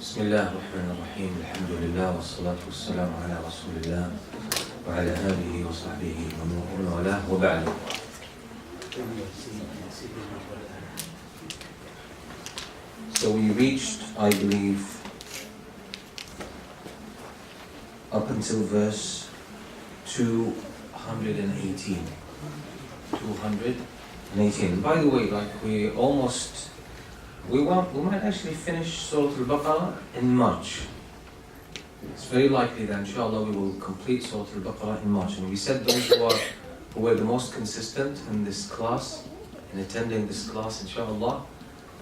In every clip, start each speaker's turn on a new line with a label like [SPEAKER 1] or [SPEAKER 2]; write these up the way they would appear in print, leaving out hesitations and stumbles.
[SPEAKER 1] بسم الله الرحمن الرحيم الحمد لله والصلاة والسلام على رسول الله وعلى آله وصحبه ومن والاه وبعد. So we reached, I believe, up until verse 218. 218. By the way, we might actually finish Surah Al-Baqarah in March. It's very likely that inshallah we will complete Surah Al-Baqarah in March. And we said those who were the most consistent in this class, in attending this class, inshallah,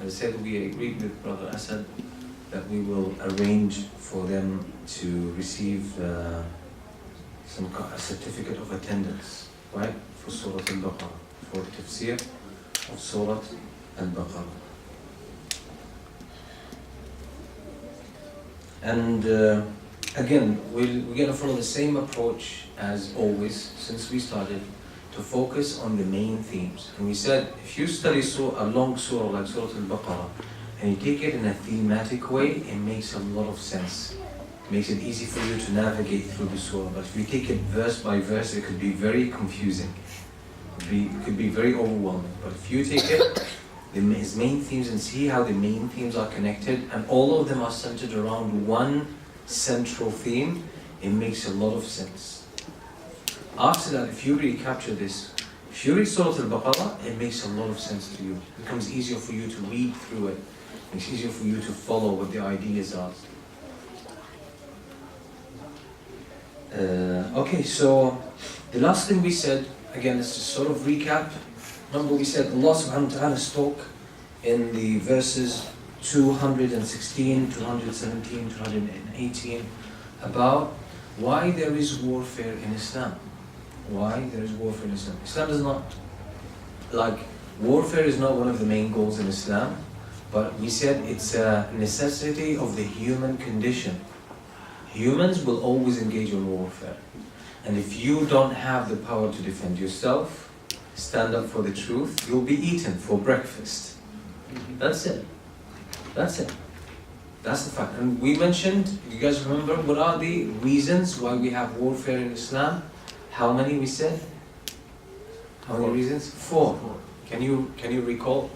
[SPEAKER 1] I said we agreed with Brother Asad that we will arrange for them to receive a certificate of attendance, right, for Surah Al-Baqarah, for tafsir of Surah Al-Baqarah. And again, we're going to follow the same approach as always since we started, to focus on the main themes. And we said, if you study a long surah like Surah Al-Baqarah and you take it in a thematic way, it makes a lot of sense. It makes it easy for you to navigate through the surah. But if you take it verse by verse, it could be very confusing. It could be very overwhelming. But if you take it his main themes and see how the main themes are connected, and all of them are centered around one central theme, it makes a lot of sense. After that, if you really capture this, if you read Surah Al-Baqarah, it makes a lot of sense to you. It becomes easier for you to read through it. It makes it easier for you to follow what the ideas are. Okay, so the last thing we said, again, let's just sort of recap. Remember we said Allah subhanahu wa ta'ala spoke in the verses 216, 217, 218 about why there is warfare in Islam. Why there is warfare in Islam. Islam is not, warfare is not one of the main goals in Islam, but we said it's a necessity of the human condition. Humans will always engage in warfare. And if you don't have the power to defend yourself, stand up for the truth, you'll be eaten for breakfast. That's it. That's it. That's the fact. And we mentioned, you guys remember, what are the reasons why we have warfare in Islam? How many we said? How many reasons? 4. Can you recall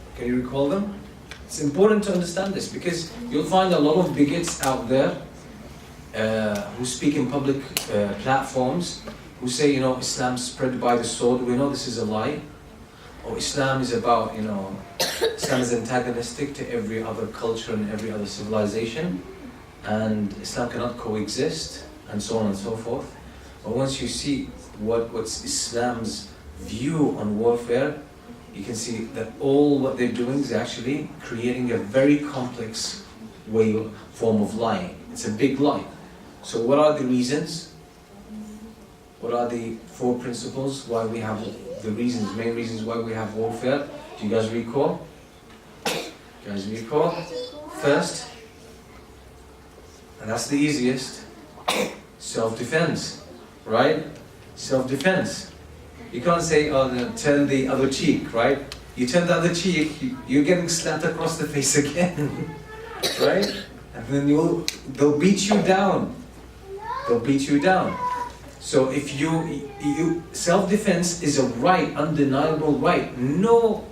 [SPEAKER 1] them? It's important to understand this because you'll find a lot of bigots out there who speak in public platforms, who say, Islam spread by the sword. We know this is a lie. Or Islam is about, Islam is antagonistic to every other culture and every other civilization, and Islam cannot coexist, and so on and so forth. But once you see what's Islam's view on warfare, you can see that all what they're doing is actually creating a very complex form of lying. It's a big lie. So what are the reasons? What are the 4 principles why we have main reasons why we have warfare? Do you guys recall? First, and that's the easiest, self-defense, right? Self-defense. You can't say, turn the other cheek, right? You turn the other cheek, you're getting slapped across the face again, right? And then they'll beat you down. They'll beat you down. So if you self-defense is a right, undeniable right. No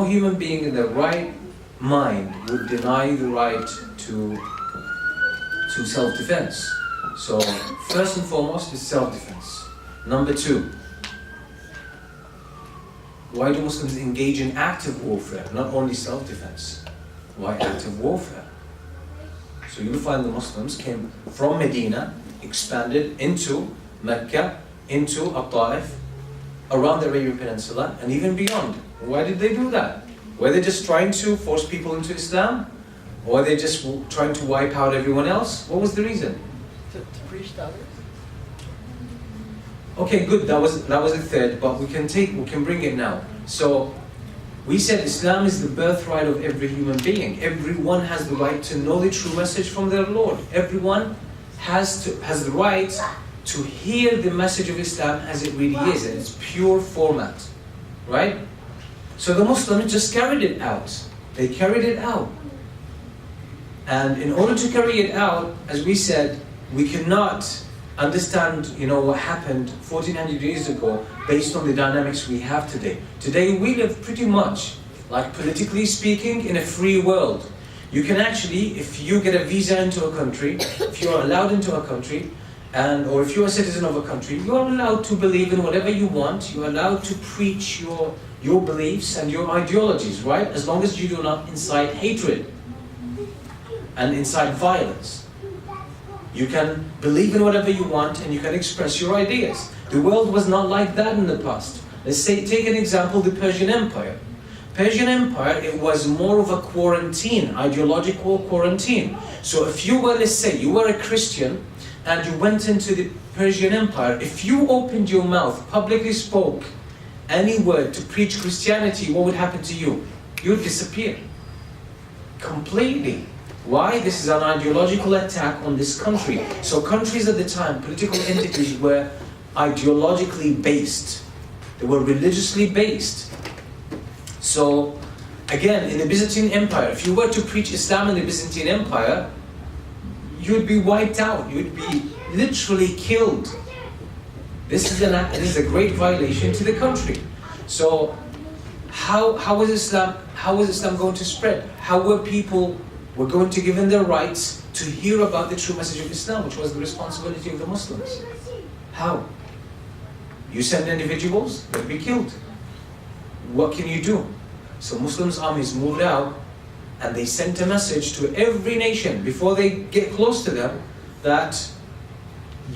[SPEAKER 1] human being in their right mind would deny the right to self-defense. So first and foremost is self-defense. Number 2, why do Muslims engage in active warfare, not only self-defense? Why active warfare? So you'll find the Muslims came from Medina, expanded into Mecca, into Taif, around the Arabian Peninsula, and even beyond. Why did they do that? Were they just trying to force people into Islam? Or they just trying to wipe out everyone else? What was the reason?
[SPEAKER 2] To preach to others.
[SPEAKER 1] Okay, good. That was the third, but we can bring it now. So we said Islam is the birthright of every human being. Everyone has the right to know the true message from their Lord. Everyone has the right to hear the message of Islam as it really is, in its pure format. Right? So the Muslims just carried it out. They carried it out. And in order to carry it out, as we said, we cannot understand, what happened 1400 years ago based on the dynamics we have today. Today we live pretty much, like politically speaking, in a free world. You can actually, if you get a visa into a country, if you are allowed into a country, or if you're a citizen of a country, you are allowed to believe in whatever you want. You're allowed to preach your beliefs and your ideologies, right? As long as you do not incite hatred and incite violence. You can believe in whatever you want and you can express your ideas. The world was not like that in the past. Let's say, take an example, the Persian Empire. Persian Empire, it was more of a quarantine, ideological quarantine. So if you were, let's say, you were a Christian and you went into the Persian Empire, if you opened your mouth, publicly spoke any word to preach Christianity, what would happen to you? You would disappear. Completely. Why? This is an ideological attack on this country. So countries at the time, political entities were ideologically based. They were religiously based. So, again, in the Byzantine Empire, if you were to preach Islam in the Byzantine Empire, you'd be wiped out. You'd be literally killed. This is a great violation to the country. So, how was Islam going to spread? How were people going to give in their rights to hear about the true message of Islam, which was the responsibility of the Muslims? How? You send individuals, they'll be killed. What can you do? So Muslims' armies moved out and they sent a message to every nation before they get close to them that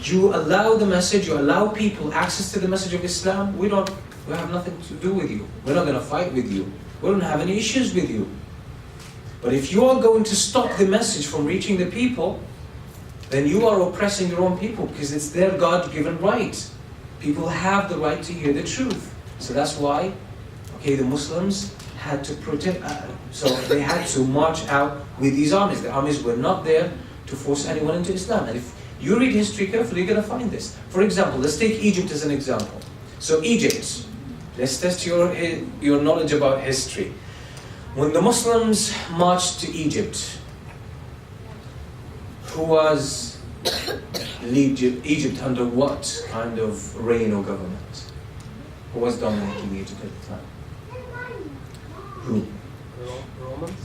[SPEAKER 1] you allow the message, you allow people access to the message of Islam. We have nothing to do with you. We're not going to fight with you. We don't have any issues with you. But if you are going to stop the message from reaching the people, then you are oppressing your own people because it's their God-given right. People have the right to hear the truth. So that's why, the Muslims had to protect, so they had to march out with these armies. The armies were not there to force anyone into Islam. And if you read history carefully, you're going to find this. For example, let's take Egypt as an example. So Egypt, let's test your knowledge about history. When the Muslims marched to Egypt, who was Egypt under what kind of reign or government? Who was dominating Egypt at the time? Who?
[SPEAKER 2] Romans?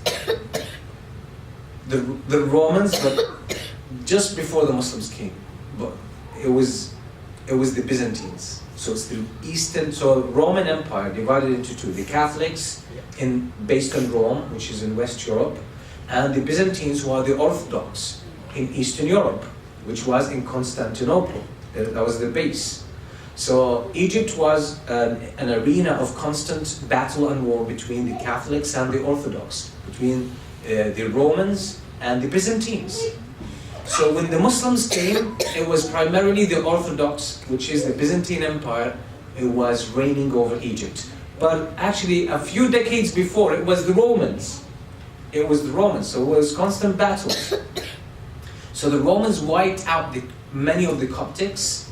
[SPEAKER 1] The Romans, but just before the Muslims came. But it was the Byzantines. So it's the Eastern, so Roman Empire divided into two. The Catholics based on Rome, which is in West Europe, and the Byzantines, who are the Orthodox in Eastern Europe, which was in Constantinople. That was the base. So Egypt was an arena of constant battle and war between the Catholics and the Orthodox, between the Romans and the Byzantines. So when the Muslims came, it was primarily the Orthodox, which is the Byzantine Empire, it was reigning over Egypt. But actually, a few decades before, it was the Romans. It was the Romans, so it was constant battles. So the Romans wiped out many of the Coptics.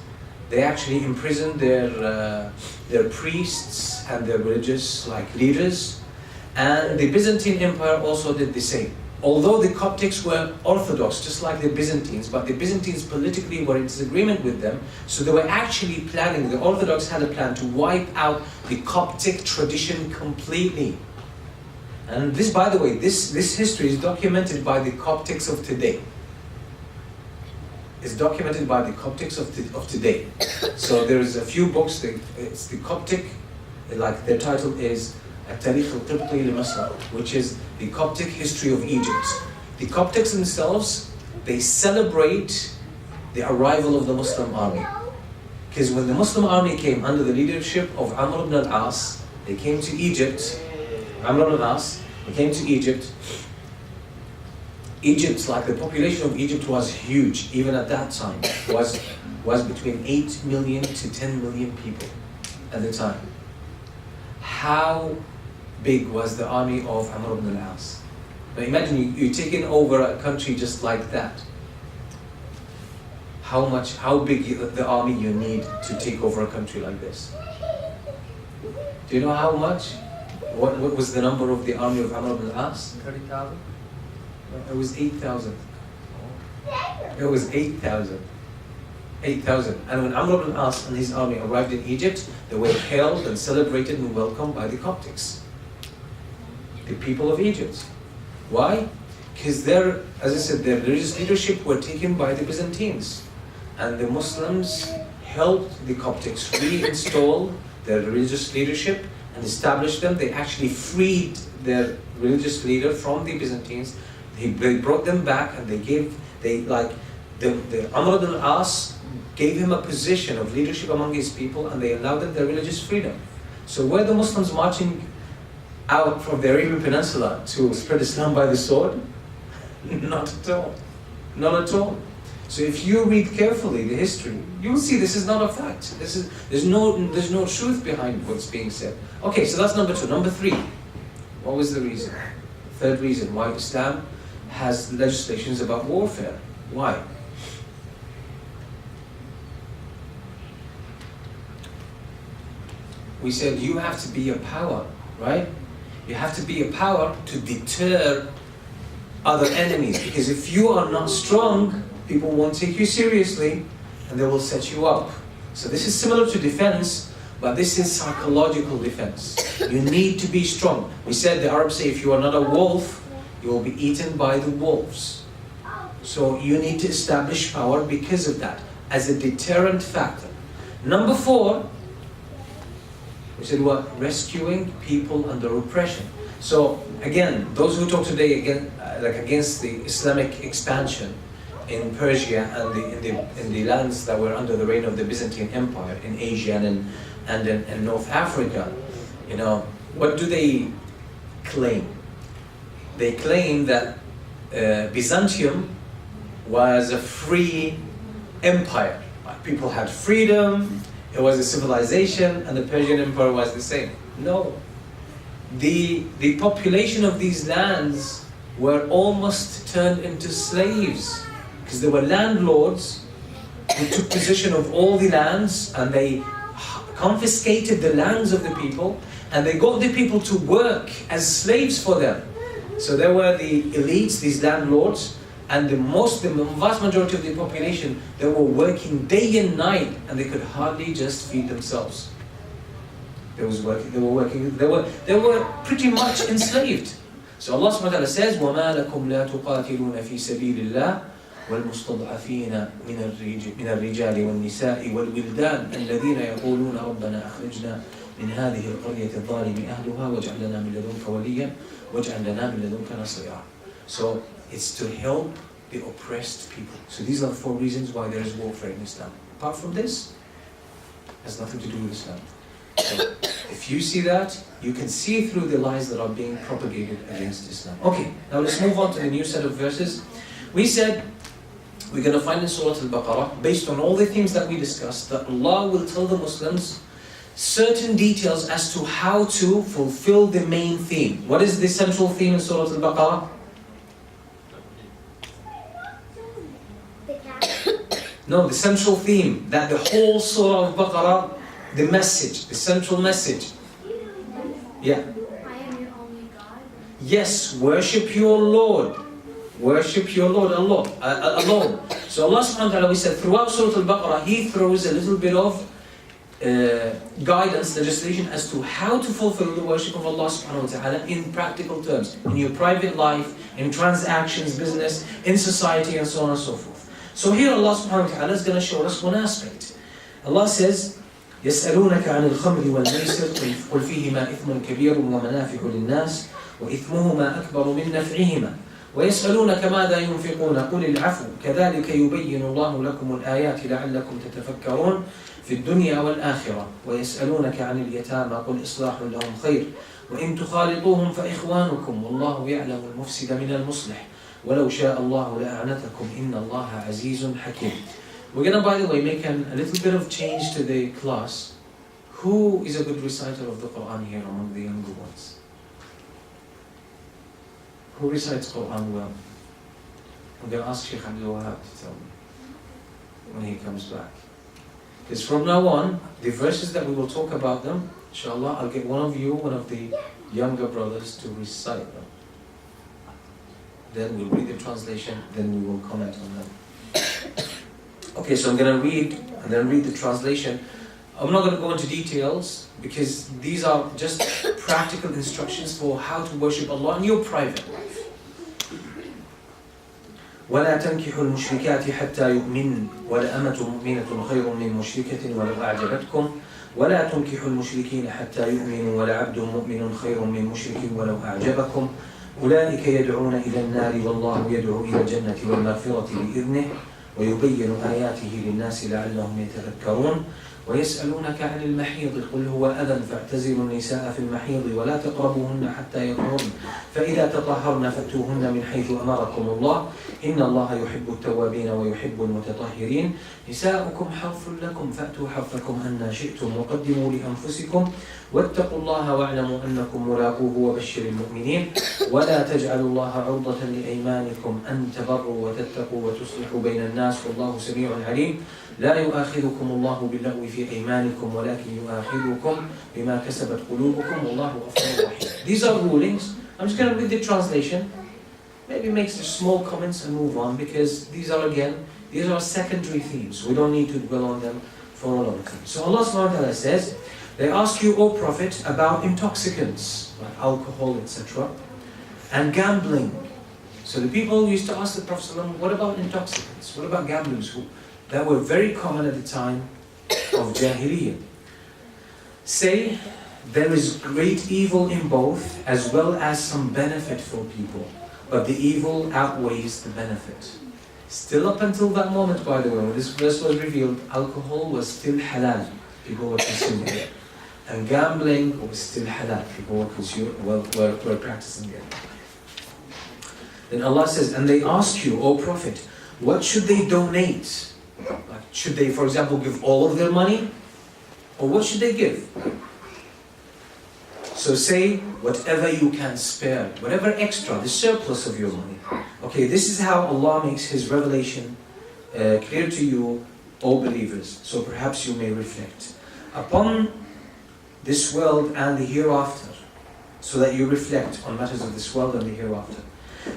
[SPEAKER 1] They actually imprisoned their priests and their religious leaders. And the Byzantine Empire also did the same. Although the Coptics were Orthodox, just like the Byzantines, but the Byzantines politically were in disagreement with them, so they were actually planning, the Orthodox had a plan to wipe out the Coptic tradition completely. And this, by the way, this history is documented by the Coptics of today. It's documented by the Coptics of today. So there's a few books, it's the Coptic, their title is التاريخ القبطي لمصر, which is the Coptic history of Egypt. The Coptics themselves, they celebrate the arrival of the Muslim army. Because when the Muslim army came under the leadership of Amr ibn al-As, they came to Egypt. Amr ibn al-As, they came to Egypt. Egypt, like the population of Egypt was huge, even at that time, was between 8 million to 10 million people at the time. How big was the army of Amr ibn al-As? Now imagine you're taking over a country just like that. How big the army you need to take over a country like this? Do you know how much? What was the number of the army of Amr ibn al-As?
[SPEAKER 2] 30,000?
[SPEAKER 1] It was 8,000. It was 8,000. 8,000. And when Amr ibn al-As and his army arrived in Egypt, they were hailed and celebrated and welcomed by the Coptics, the people of Egypt. Why? Because their religious leadership were taken by the Byzantines. And the Muslims helped the Coptics reinstall their religious leadership and establish them. They actually freed their religious leader from the Byzantines. They brought them back, and the Amr ibn al-As gave him a position of leadership among his people, and they allowed them their religious freedom. So were the Muslims marching out from the Arabian Peninsula to spread Islam by the sword? Not at all. Not at all. So if you read carefully the history, you'll see this is not a fact. There's no truth behind what's being said. Okay, so that's number 2. Number 3, what was the reason? Third reason why Islam has legislations about warfare. Why? We said you have to be a power, right? You have to be a power to deter other enemies, because if you are not strong, people won't take you seriously and they will set you up. So this is similar to defense, but this is psychological defense. You need to be strong. We said, the Arabs say, if you are not a wolf, you will be eaten by the wolves. So you need to establish power because of that, as a deterrent factor. Number 4, we said what? Rescuing people under oppression. So again, those who talk today against the Islamic expansion in Persia and in the lands that were under the reign of the Byzantine Empire in Asia and in North Africa, what do they claim? They claim that Byzantium was a free empire. People had freedom, it was a civilization, and the Persian Empire was the same. No. The population of these lands were almost turned into slaves, because there were landlords who took possession of all the lands, and they confiscated the lands of the people, and they got the people to work as slaves for them. So there were the elites, these landlords, and the vast majority of the population, they were working day and night, and they could hardly just feed themselves. They were pretty much enslaved. So Allah subhanahu wa ta'ala says, وَمَا لَكُمْ لَا تُقَاتِلُونَ فِي سَبِيلِ اللَّهِ وَالْمُسْتَضْعَفِينَ مِنَ الرِّجَالِ وَالنِّسَاءِ وَالْوِلْدَانِ الَّذِينَ يَقُولُونَ رَبَّنَا أَخْرِجْنَا مِنْ هَذِهِ الْقَرْيَةِ الظَّالِمِ أَهْلُهَا وَاجْعَلْ لَنَا مِنْ لَدُنْكَ وَلِيًّا وَاجْعَلْ لَنَا مِنْ لَدُنْكَ نَصِيرًا. So it's to help the oppressed people. So these are the 4 reasons why there is warfare in Islam. Apart from this, it has nothing to do with Islam. So if you see that, you can see through the lies that are being propagated against Islam. Okay, now let's move on to the new set of verses. We said we're going to find in Surah Al-Baqarah, based on all the things that we discussed, that Allah will tell the Muslims certain details as to how to fulfill the main theme. What is the central theme in Surah Al-Baqarah? No, the central theme, that the whole Surah Al-Baqarah, the message, the central message. Yeah.
[SPEAKER 3] I am your only God.
[SPEAKER 1] Yes, worship your Lord. Worship your Lord alone. So Allah subhanahu wa ta'ala, we said throughout Surah Al-Baqarah, He throws a little bit of guidance, legislation as to how to fulfill the worship of Allah subhanahu wa ta'ala in practical terms, in your private life, in transactions, business, in society, and so on and so forth. So here Allah subhanahu wa ta'ala is going to show us one aspect. Allah says, يسألونك عن الخمر والميسر قل فيهما إثم كبير ومنافع للناس وإثمهما أكبر من نفعهما ويسألونك ماذا ينفقون قل العفو كذلك يبين الله لكم الآيات لعلكم تتفكرون في الدنيا والآخرة ويسألونك عن اليتامى قل إصلاح لهم خير وإن تخالطوهم فإخوانكم والله يعلم المفسد من المصلح وَلَوْ شَاءَ اللَّهُ لَأَعْنَتَكُمْ إِنَّ اللَّهَ عَزِيزٌ حَكِيمٌ. We're going to, by the way, make a little bit of change to the class. Who is a good reciter of the Quran here among the younger ones? Who recites Quran well? I'm going to ask Sheikh Abdul Wahab to tell me when he comes back. Because from now on, the verses that we will talk about them, inshallah, I'll get one of the younger brothers to recite them. Then we'll read the translation, then we will comment on them. Okay, so I'm going to read and then read the translation. I'm not going to go into details because these are just practical instructions for how to worship Allah in your private life. ولا تنكحوا المشركات حتى يؤمنن ولأمة مؤمنة خير من مشركة ولو أعجبتكم ولا تنكحوا المشركين حتى يؤمنوا ولعبد مؤمن خير من مشرك ولو أعجبكم أولئك يدعون إلى النار والله يدعو إلى الجنة والمغفرة بإذنه ويبين آياته للناس لعلهم يتذكرون ويسألونك عن المحيض قل هو أذى فاعتزلوا النساء في المحيض ولا تقربوهن حتى يطهرن فإذا تطهرن فأتوهن من حيث أمركم الله إن الله يحب التوابين ويحب المتطهرين نساؤكم حرث لكم فأتوا حرثكم أن شئتم وقدموا لأنفسكم واتقوا الله واعلموا أنكم ملاقوه وبشر المؤمنين ولا تجعلوا الله عرضة لأيمانكم أن تبروا وتتقوا وتصلحوا بين الناس والله سميع عليم لا يؤاخذكم الله باللغو في أيمانكم ولكن يؤاخذكم بما كسبت قلوبكم والله غفور رحيم. These are rulings. I'm just going to read the translation. Maybe make some small comments and move on because these are secondary themes. We don't need to dwell on them for a long time. So Allah subhanahu wa ta'ala says, they ask you, O Prophet, about intoxicants, like alcohol, etc. and gambling. So the people used to ask the Prophet, what about intoxicants? What about gamblers? That were very common at the time of Jahiliyyah. Say, there is great evil in both, as well as some benefit for people. But the evil outweighs the benefit. Still up until that moment, by the way, when this verse was revealed, alcohol was still halal. People were consuming it. And gambling was still halal. People were practicing it. Then Allah says, and they ask you, O Prophet, what should they donate? Like, should they, for example, give all of their money? Or what should they give? So say, whatever you can spare, whatever extra, the surplus of your money. Okay, this is how Allah makes His revelation clear to you, O believers. So perhaps you may reflect upon this world and the hereafter, so that you reflect on matters of this world and the hereafter.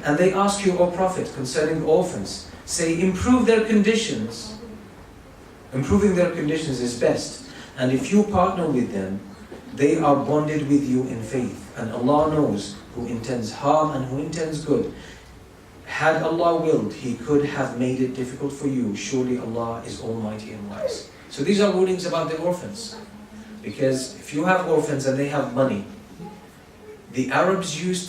[SPEAKER 1] And they ask you, O Prophet, concerning orphans, say, improve their conditions. Improving their conditions is best. And if you partner with them, they are bonded with you in faith. And Allah knows who intends harm and who intends good. Had Allah willed, He could have made it difficult for you. Surely Allah is almighty and wise. So these are rulings about the orphans. Because if you have orphans and they have money, the Arabs used to